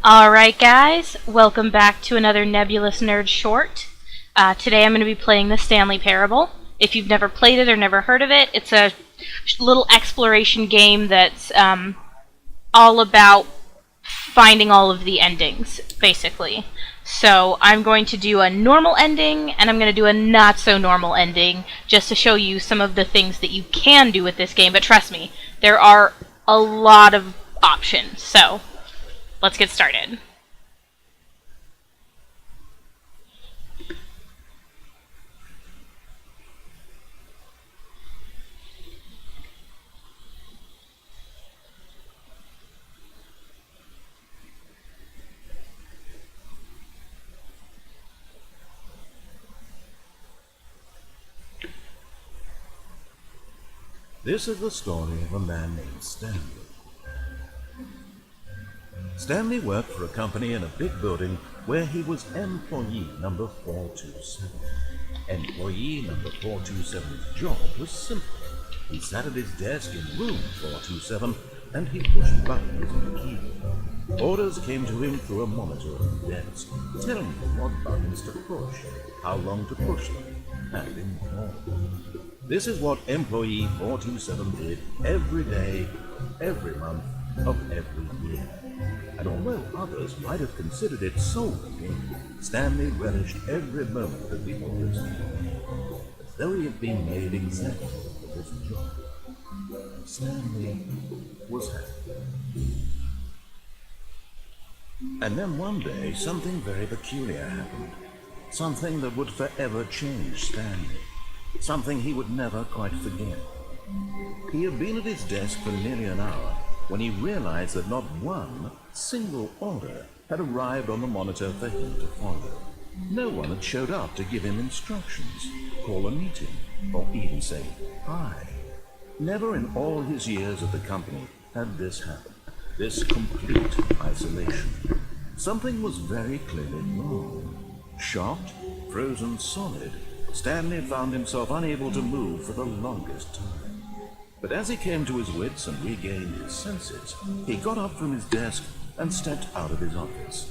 Alright guys, welcome back to another Nebulous Nerd short. Today I'm going to be playing the Stanley Parable. If you've never played it or never heard of it, it's a little exploration game that's all about finding all of the endings, basically. So I'm going to do a normal ending, and I'm going to do a not-so-normal ending, just to show you some of the things that you can do with this game. But trust me, there are a lot of options, so let's get started. This is the story of a man named Stanley. Stanley worked for a company in a big building where he was employee number 427. Employee number 427's job was simple. He sat at his desk in room 427 and he pushed buttons on the keyboard. Orders came to him through a monitor on the desk, telling him what buttons to push, how long to push them, and in more. This is what employee 427 did every day, every month of every year. And although others might have considered it soul-wrenching, Stanley relished every moment of the orders he gave, as though he had been made exactly for this job. Stanley was happy. And then one day, something very peculiar happened. Something that would forever change Stanley. Something he would never quite forget. He had been at his desk for nearly an hour when he realized that not one single order had arrived on the monitor for him to follow. No one had showed up to give him instructions, call a meeting, or even say hi. Never in all his years at the company had this happened, this complete isolation. Something was very clearly wrong. Shocked, frozen solid, Stanley found himself unable to move for the longest time. But as he came to his wits and regained his senses, he got up from his desk and stepped out of his office.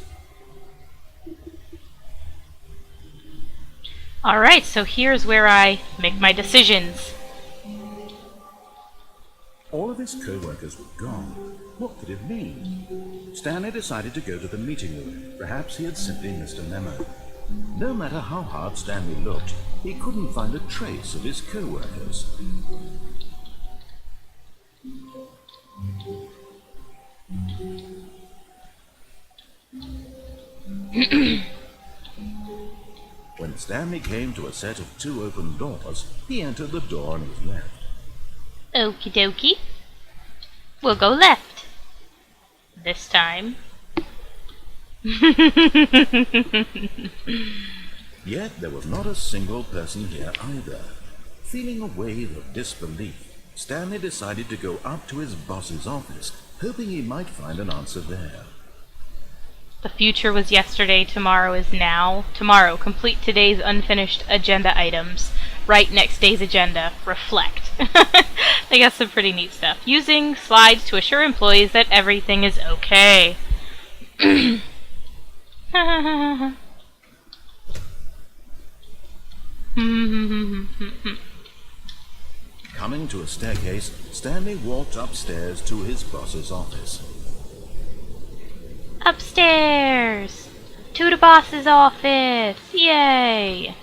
Alright, so here's where I make my decisions. All of his co-workers were gone. What could it mean? Stanley decided to go to the meeting room. Perhaps he had simply missed a memo. No matter how hard Stanley looked, he couldn't find a trace of his co-workers. When Stanley came to a set of two open doors, he entered the door on his left. Okie dokie. We'll go left. This time. Yet there was not a single person here either. Feeling a wave of disbelief, Stanley decided to go up to his boss's office, hoping he might find an answer there. The future was yesterday, tomorrow is now. Tomorrow, complete today's unfinished agenda items. Write next day's agenda. Reflect. They got some pretty neat stuff. Using slides to assure employees that everything is okay. Coming to a staircase, Stanley walked upstairs to his boss's office. Upstairs! To the boss's office! Yay!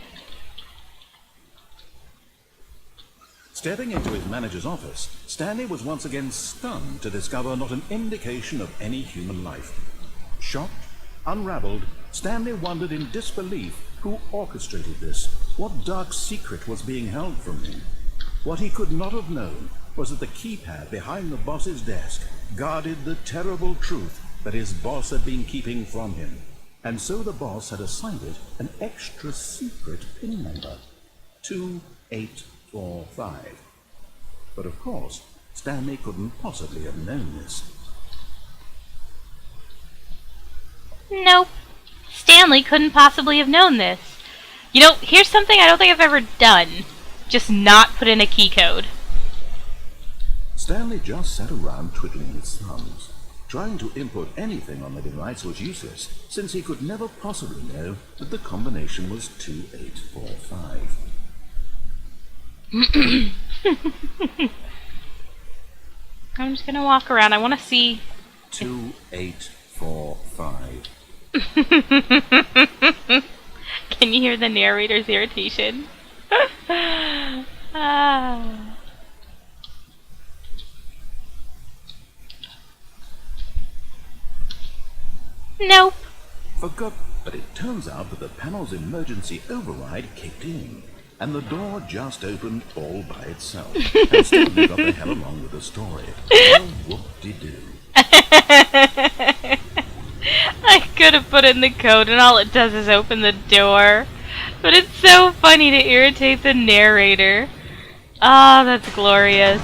Stepping into his manager's office, Stanley was once again stunned to discover not an indication of any human life. Shocked, unraveled, Stanley wondered in disbelief who orchestrated this, what dark secret was being held from him. What he could not have known was that the keypad behind the boss's desk guarded the terrible truth that his boss had been keeping from him, and so the boss had assigned it an extra secret PIN number, 2845. But of course, Stanley couldn't possibly have known this. Nope. Stanley couldn't possibly have known this. You know, here's something I don't think I've ever done. Just not put in a key code. Stanley just sat around twiddling his thumbs. Trying to input anything on the device was useless, since he could never possibly know that the combination was 2845. I'm just gonna walk around. I want to see... 2845. Can you hear the narrator's irritation? Ah. Nope. Forgot, but it turns out that the panel's emergency override kicked in, and the door just opened all by itself, and Stanley got the hell along with the story. Well, whoop-de-doo. I could have put in the code and all it does is open the door. But it's so funny to irritate the narrator. Ah, that's glorious.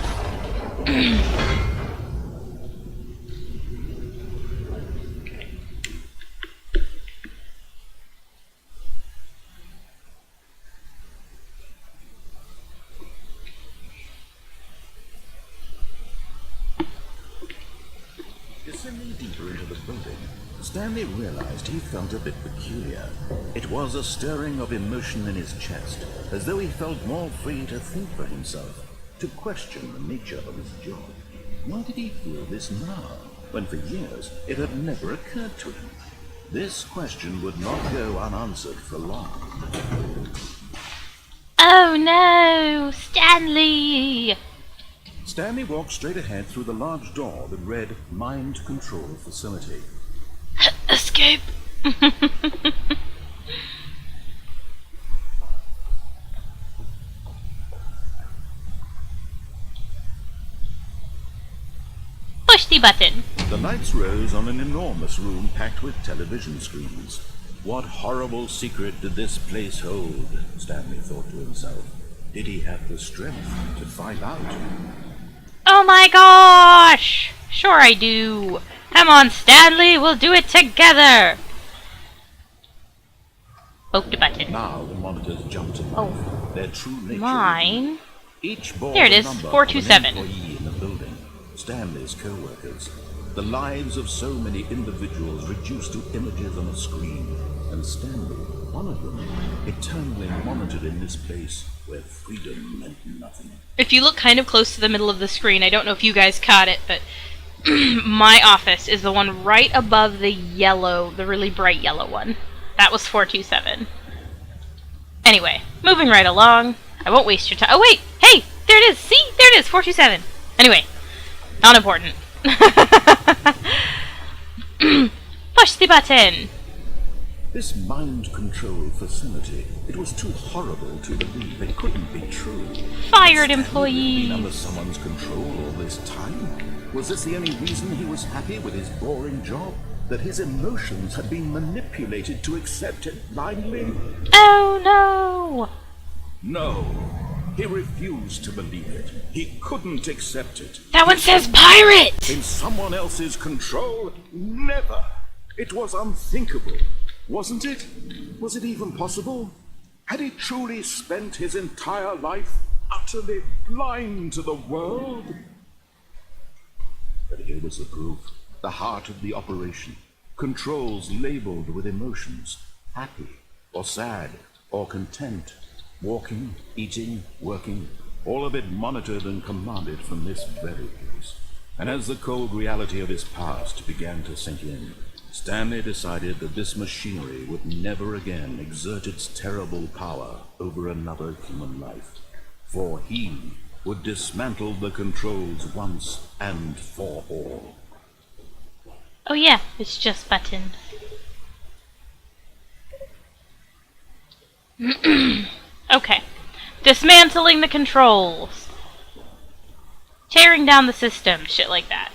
Descending deeper into the building, Stanley realized he felt a bit peculiar. It was a stirring of emotion in his chest, as though he felt more free to think for himself, to question the nature of his job. Why did he feel this now, when for years it had never occurred to him? This question would not go unanswered for long. Oh no, Stanley! Stanley walked straight ahead through the large door that read Mind Control Facility. Escape! Push the button. The lights rose on an enormous room packed with television screens. What horrible secret did this place hold? Stanley thought to himself. Did he have the strength to find out? Oh my gosh! Sure I do. Come on, Stanley, we'll do it together! Poke the button. Now the monitors jumped to life. Oh. Their true nature. Mine. Each bore There it the is, number 427. of an employee in the building. Stanley's co-workers. The lives of so many individuals reduced to images on a screen. And Stanley, one of them, eternally monitored in this place where freedom meant nothing. If you look kind of close to the middle of the screen, I don't know if you guys caught it, but my office is the one right above the yellow, the really bright yellow one. That was 427. Anyway, moving right along. I won't waste your time. Oh wait! Hey! There it is! See? There it is! 427. Anyway, not important. Push the button! This mind control facility, it was too horrible to believe it couldn't be true. Fired Stanley employee! had been under someone's control all this time? Was this the only reason he was happy with his boring job? That his emotions had been manipulated to accept it blindly? Oh no! No. He refused to believe it. He couldn't accept it. That one says pirate! In someone else's control? Never. It was unthinkable. Wasn't it? Was it even possible? Had he truly spent his entire life utterly blind to the world? But here was the proof. The heart of the operation. Controls labeled with emotions. Happy, or sad, or content. Walking, eating, working. All of it monitored and commanded from this very place. And as the cold reality of his past began to sink in, Stanley decided that this machinery would never again exert its terrible power over another human life. For he would dismantle the controls once and for all. Oh yeah, it's just buttons. Okay. Dismantling the controls. Tearing down the system, shit like that.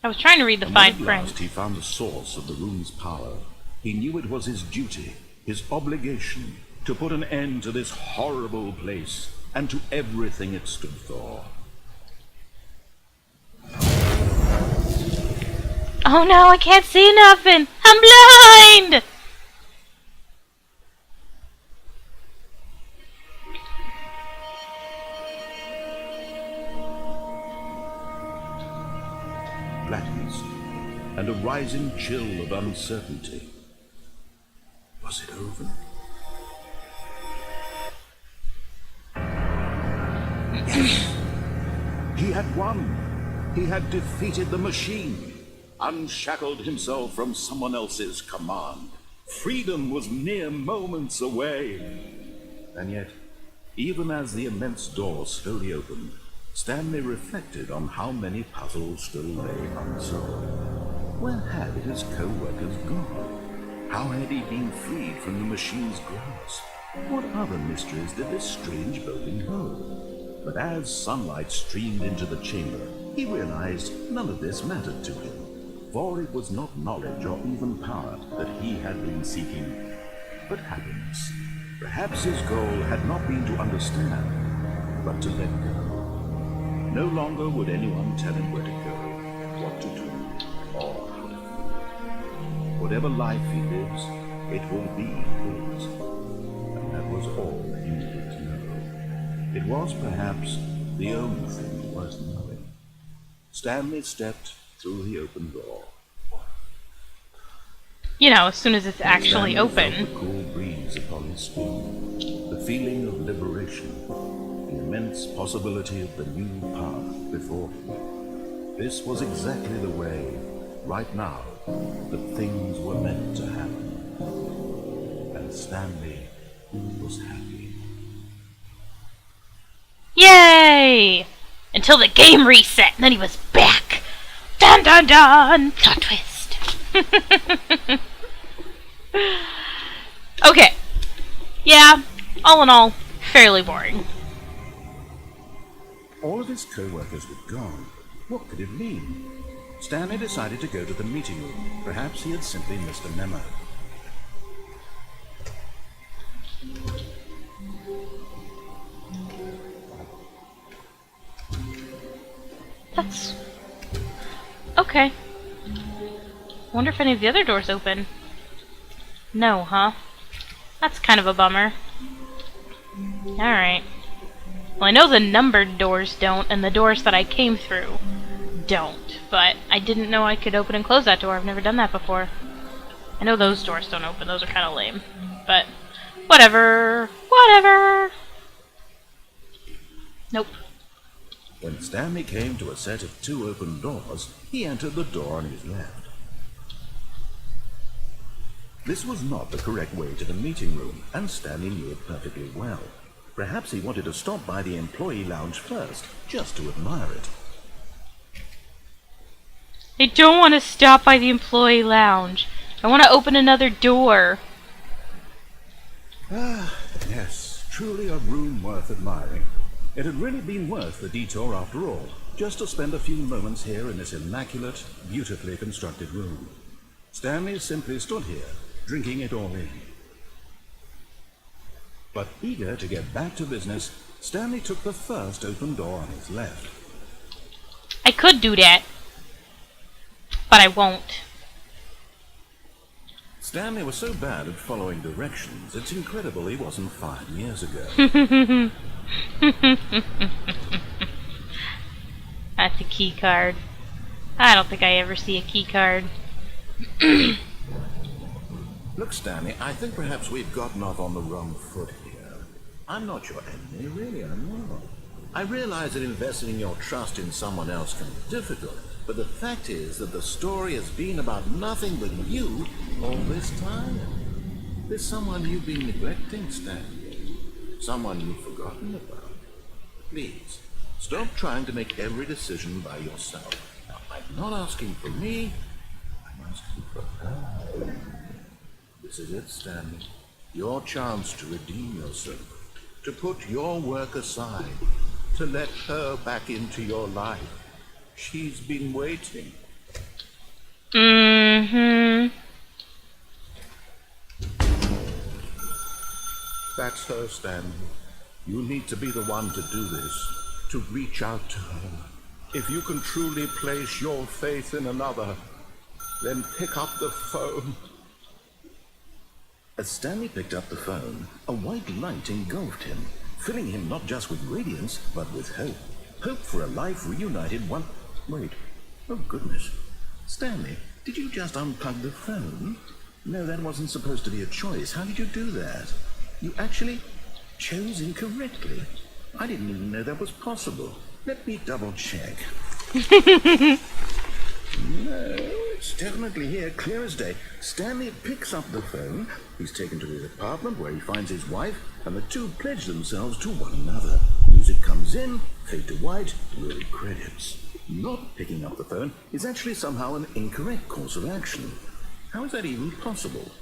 I was trying to read the fine At print. last he found the source of the room's power. He knew it was his duty, his obligation, to put an end to this horrible place and to everything it stood for. Oh no, I can't see nothing! I'm blind! Blackness and a rising chill of uncertainty. Was it over? Yes! He had won! He had defeated the machine, unshackled himself from someone else's command. Freedom was mere moments away. And yet, even as the immense door slowly opened, Stanley reflected on how many puzzles still lay unsolved. Where had his co-workers gone? How had he been freed from the machine's grasp? What other mysteries did this strange building hold? But as sunlight streamed into the chamber, he realized none of this mattered to him, for it was not knowledge or even power that he had been seeking, but happiness. Perhaps his goal had not been to understand, but to let go. No longer would anyone tell him where to go, what to do, or how to feel. Whatever life he lives, it will be his. And that was all he needed to know. It was perhaps the only thing worth knowing. Stanley stepped through the open door. You know, as soon as it's actually Stanley open. felt the cool breeze upon his skin, the feeling of liberation, the immense possibility of the new path before him. This was exactly the way, right now, that things were meant to happen. And Stanley was happy. Yay! Until the game reset, and then he was back! Dun dun dun! Plot twist! Okay. Yeah, all in all, fairly boring. All of his co-workers were gone. What could it mean? Stanley decided to go to the meeting room. Perhaps he had simply missed a memo. That's... okay. Wonder if any of the other doors open. No, huh? That's kind of a bummer. Alright. Well, I know the numbered doors don't, and the doors that I came through don't, but I didn't know I could open and close that door. I've never done that before. I know those doors don't open. Those are kind of lame. But, whatever. Whatever! Nope. When Stanley came to a set of 2 open doors, he entered the door on his left. This was not the correct way to the meeting room, and Stanley knew it perfectly well. Perhaps he wanted to stop by the employee lounge first, just to admire it. I don't want to stop by the employee lounge. I want to open another door. Ah, yes, truly a room worth admiring. It had really been worth the detour after all, just to spend a few moments here in this immaculate, beautifully constructed room. Stanley simply stood here, drinking it all in. But eager to get back to business, Stanley took the first open door on his left. I could do that, but I won't. Stanley was so bad at following directions, it's incredible he wasn't 5 years ago. That's a key card. I don't think I ever see a key card. Look, Stanley, I think perhaps we've gotten off on the wrong foot here. I'm not your enemy, really, I'm not. I realize that investing your trust in someone else can be difficult, but the fact is that the story has been about nothing but you all this time. There's someone you've been neglecting, Stanley. Someone you've forgotten about. Please, stop trying to make every decision by yourself. Now, I'm not asking for me, I'm asking for her. This is it, Stanley. Your chance to redeem yourself. To put your work aside. To let her back into your life. She's been waiting. Mm-hmm. That's her, Stanley. You need to be the one to do this, to reach out to her. If you can truly place your faith in another, then pick up the phone. As Stanley picked up the phone, a white light engulfed him, filling him not just with radiance, but with hope. Hope for a life reunited one... Wait. Oh, goodness. Stanley, did you just unplug the phone? No, that wasn't supposed to be a choice. How did you do that? You actually chose incorrectly. I didn't even know that was possible. Let me double check. No, it's definitely here, clear as day. Stanley picks up the phone. He's taken to his apartment where he finds his wife, and the two pledge themselves to one another. Music comes in, fade to white, roll credits. Not picking up the phone is actually somehow an incorrect course of action. How is that even possible?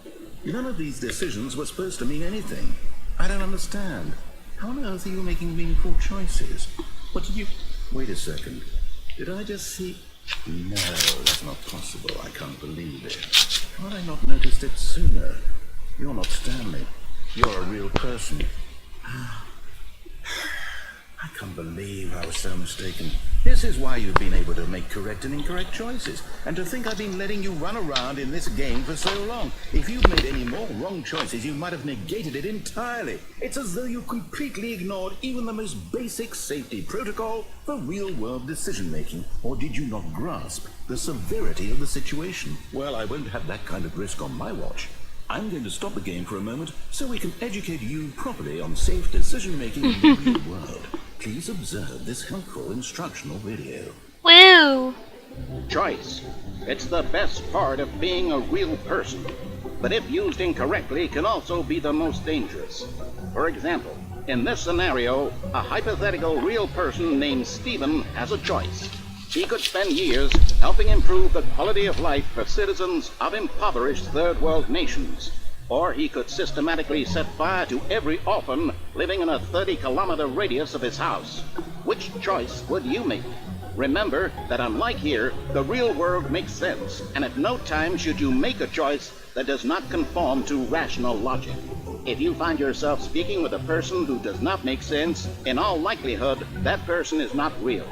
None of these decisions were supposed to mean anything. I don't understand. How on earth are you making meaningful choices? What did you... Wait a second. Did I just see... No, that's not possible. I can't believe it. How had I not noticed it sooner? You're not Stanley. You're a real person. I can't believe I was so mistaken. This is why you've been able to make correct and incorrect choices. And to think I've been letting you run around in this game for so long. If you'd made any more wrong choices, you might have negated it entirely. It's as though you completely ignored even the most basic safety protocol for real-world decision-making. Or did you not grasp the severity of the situation? Well, I won't have that kind of risk on my watch. I'm going to stop the game for a moment so we can educate you properly on safe decision-making in the real world. Please observe this helpful instructional video. Woo! Choice. It's the best part of being a real person, but if used incorrectly can also be the most dangerous. For example, in this scenario, a hypothetical real person named Stephen has a choice. He could spend years helping improve the quality of life for citizens of impoverished third world nations. Or he could systematically set fire to every orphan living in a 30-kilometer radius of his house. Which choice would you make? Remember that unlike here, the real world makes sense, and at no time should you make a choice that does not conform to rational logic. If you find yourself speaking with a person who does not make sense, in all likelihood, that person is not real.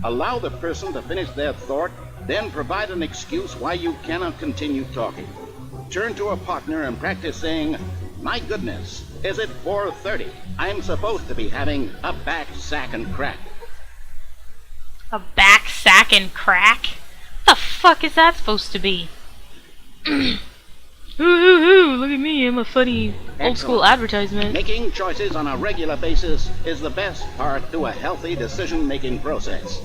Allow the person to finish their thought, then provide an excuse why you cannot continue talking. Turn to a partner and practice saying, "My goodness, is it 4:30? I'm supposed to be having a back sack and crack." A back sack and crack? What the fuck is that supposed to be? Ooh, look at me, I'm a funny old school advertisement. Making choices on a regular basis is the best part to a healthy decision-making process.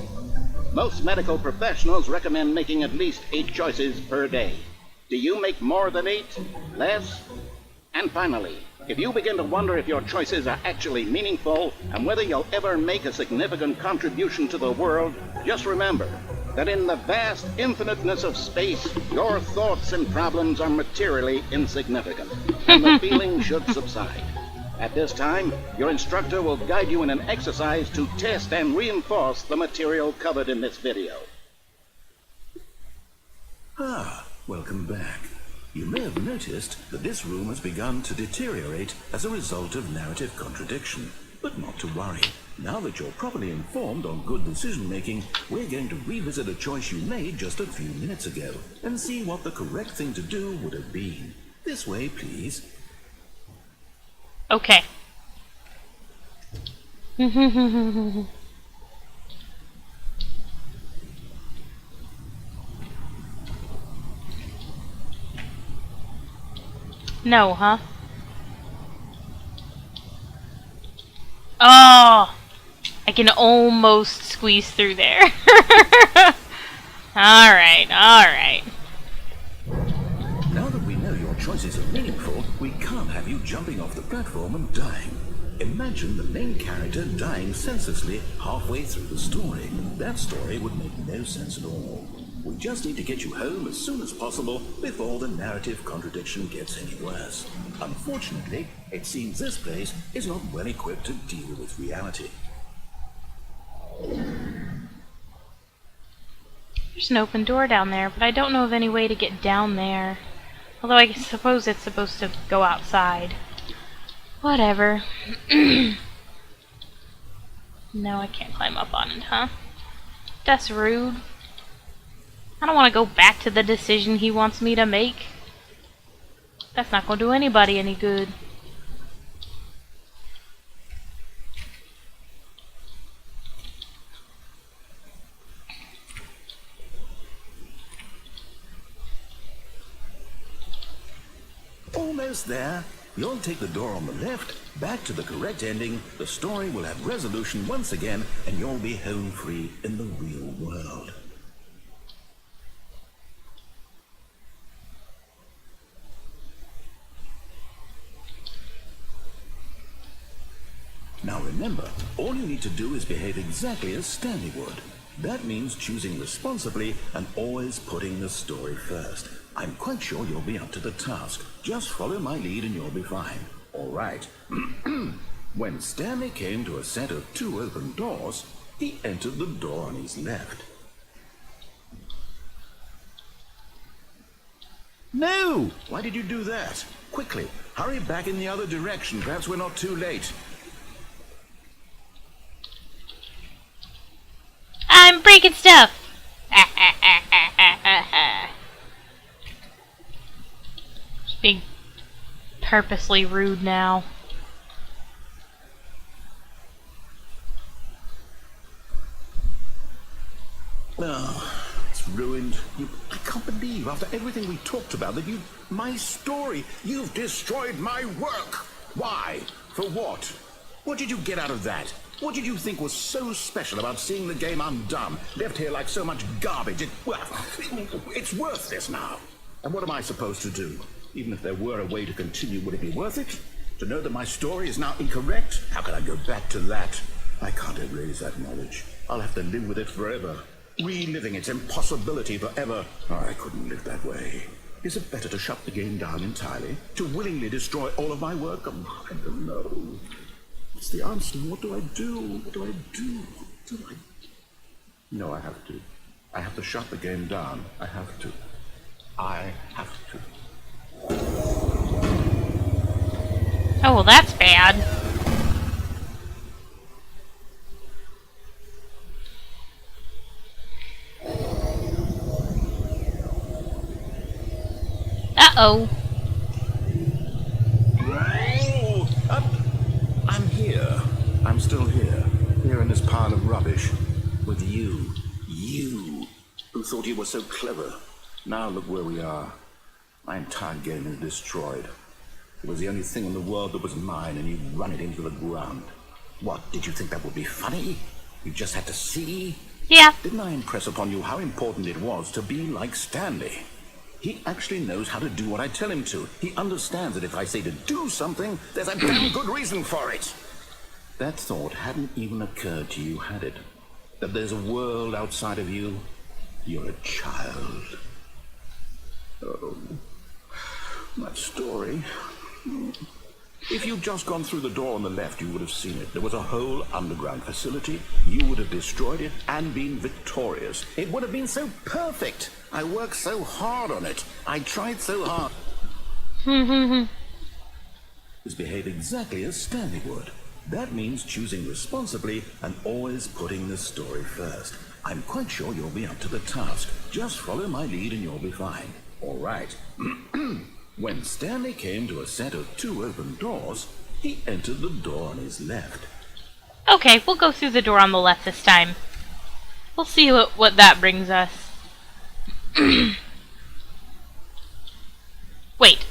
Most medical professionals recommend making at least 8 choices per day. Do you make more than 8? Less? And finally, if you begin to wonder if your choices are actually meaningful and whether you'll ever make a significant contribution to the world, just remember that in the vast infiniteness of space, your thoughts and problems are materially insignificant, and the feeling should subside. At this time, your instructor will guide you in an exercise to test and reinforce the material covered in this video. Welcome back. You may have noticed that this room has begun to deteriorate as a result of narrative contradiction. But not to worry. Now that you're properly informed on good decision-making, we're going to revisit a choice you made just a few minutes ago and see what the correct thing to do would have been. This way, please. Okay. No, huh? Oh! I can almost squeeze through there. Alright, alright. Now that we know your choices are meaningful, we can't have you jumping off the platform and dying. Imagine the main character dying senselessly halfway through the story. That story would make no sense at all. We just need to get you home as soon as possible before the narrative contradiction gets any worse. Unfortunately, it seems this place is not well equipped to deal with reality. There's an open door down there, but I don't know of any way to get down there. Although I suppose it's supposed to go outside. Whatever. No, I can't climb up on it, huh? That's rude. I don't want to go back to the decision he wants me to make. That's not going to do anybody any good. Almost there. You'll take the door on the left, back to the correct ending, the story will have resolution once again, and you'll be home free in the real world. Now remember, all you need to do is behave exactly as Stanley would. That means choosing responsibly and always putting the story first. I'm quite sure you'll be up to the task. Just follow my lead and you'll be fine. All right. When Stanley came to a set of 2 open doors, he entered the door on his left. No! Why did you do that? Quickly, hurry back in the other direction. Perhaps we're not too late. I'm breaking stuff! Just being purposely rude now. Oh, it's ruined. I can't believe, after everything we talked about, that my story, you've destroyed my work. Why? For what? What did you get out of that? What did you think was so special about seeing the game undone, left here like so much garbage? It's worthless now. And what am I supposed to do? Even if there were a way to continue, would it be worth it? To know that my story is now incorrect? How can I go back to that? I can't erase that knowledge. I'll have to live with it forever. Reliving its impossibility forever. Oh, I couldn't live that way. Is it better to shut the game down entirely? To willingly destroy all of my work? I don't know. What's the answer? What do I do? What do I do? What do I... No, I have to. I have to shut the game down. I have to. I have to. Oh, well, that's bad. Uh-oh. I'm here. I'm still here. Here in this pile of rubbish. With you. You. Who thought you were so clever. Now look where we are. My entire game is destroyed. It was the only thing in the world that was mine, and you run it into the ground. What, did you think that would be funny? You just had to see? Yeah. Didn't I impress upon you how important it was to be like Stanley? He actually knows how to do what I tell him to. He understands that if I say to do something, there's a damn good reason for it. That thought hadn't even occurred to you, had it? That there's a world outside of you? You're a child. Oh, that story. If you'd just gone through the door on the left, you would have seen it. There was a whole underground facility. You would have destroyed it and been victorious. It would have been so perfect. I worked so hard on it. I tried so hard. Just behave exactly as Stanley would. That means choosing responsibly and always putting the story first. I'm quite sure you'll be up to the task. Just follow my lead and you'll be fine. All right. When Stanley came to a set of 2 open doors, he entered the door on his left. Okay, we'll go through the door on the left this time. We'll see what that brings us. Wait.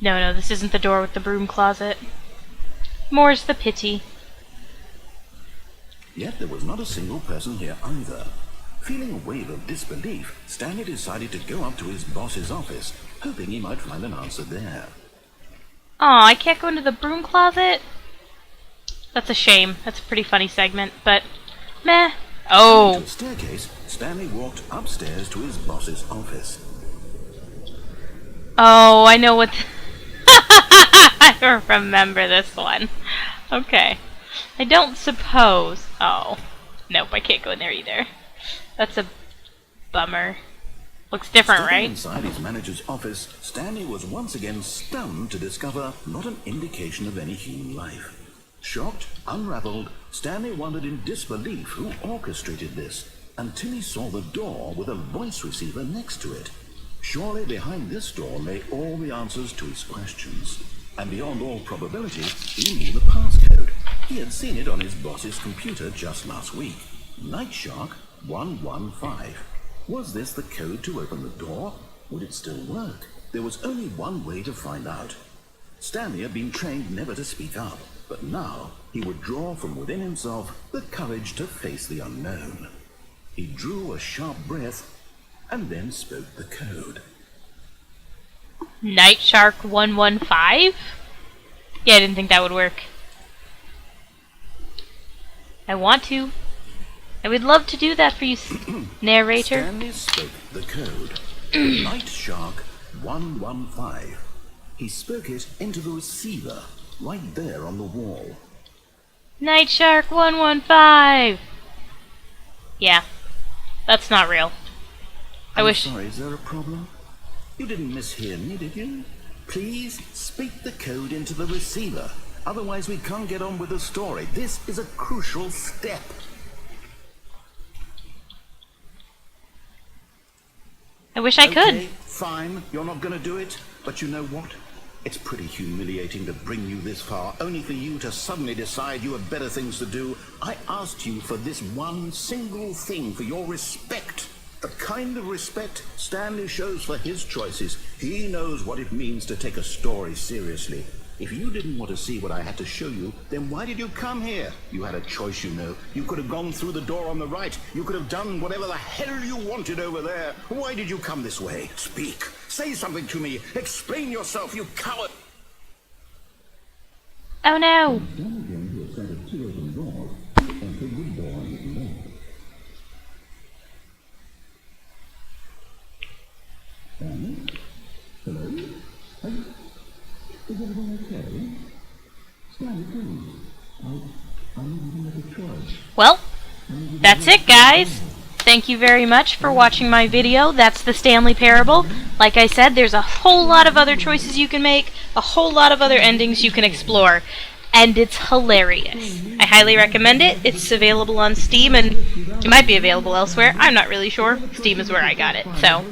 No, this isn't the door with the broom closet. More's the pity. Yet there was not a single person here either. Feeling a wave of disbelief, Stanley decided to go up to his boss's office, hoping he might find an answer there. Aw, I can't go into the broom closet? That's a shame. That's a pretty funny segment, but meh. Oh. To a staircase, Stanley walked upstairs to his boss's office. Oh, I know what... I remember this one. Okay. I don't suppose... Oh. Nope, I can't go in there either. That's a bummer. Looks different, Stepping right? inside his manager's office, Stanley was once again stunned to discover not an indication of any human life. Shocked, unraveled, Stanley wondered in disbelief who orchestrated this, until he saw the door with a voice receiver next to it. Surely behind this door lay all the answers to his questions. And beyond all probability, he knew the passcode. He had seen it on his boss's computer just last week. Nightshark 115. Was this the code to open the door? Would it still work? There was only one way to find out. Stanley had been trained never to speak up, but now he would draw from within himself the courage to face the unknown. He drew a sharp breath and then spoke the code. Nightshark 115? Yeah, I didn't think that would work. I want to. I would love to do that for you, narrator. Stanley spoke the code. Nightshark 115. He spoke it into the receiver, right there on the wall. Nightshark 115! Yeah, that's not real. I'm sorry, is there a problem? You didn't mishear me, did you? Please speak the code into the receiver. Otherwise we can't get on with the story. This is a crucial step. I wish I could. Okay, fine, you're not going to do it. But you know what? It's pretty humiliating to bring you this far, only for you to suddenly decide you have better things to do. I asked you for this one single thing, for your respect. The kind of respect Stanley shows for his choices. He knows what it means to take a story seriously. If you didn't want to see what I had to show you, then why did you come here? You had a choice, you know. You could have gone through the door on the right. You could have done whatever the hell you wanted over there. Why did you come this way? Speak. Say something to me. Explain yourself, you coward. Oh no! Hello? Is everything okay? Stanley, please. I need to make a choice. Well, that's it, guys. Thank you very much for watching my video. That's the Stanley Parable. Like I said, there's a whole lot of other choices you can make, a whole lot of other endings you can explore, and it's hilarious. I highly recommend it. It's available on Steam, and it might be available elsewhere. I'm not really sure. Steam is where I got it. So,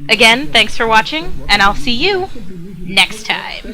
again, thanks for watching, and I'll see you next time.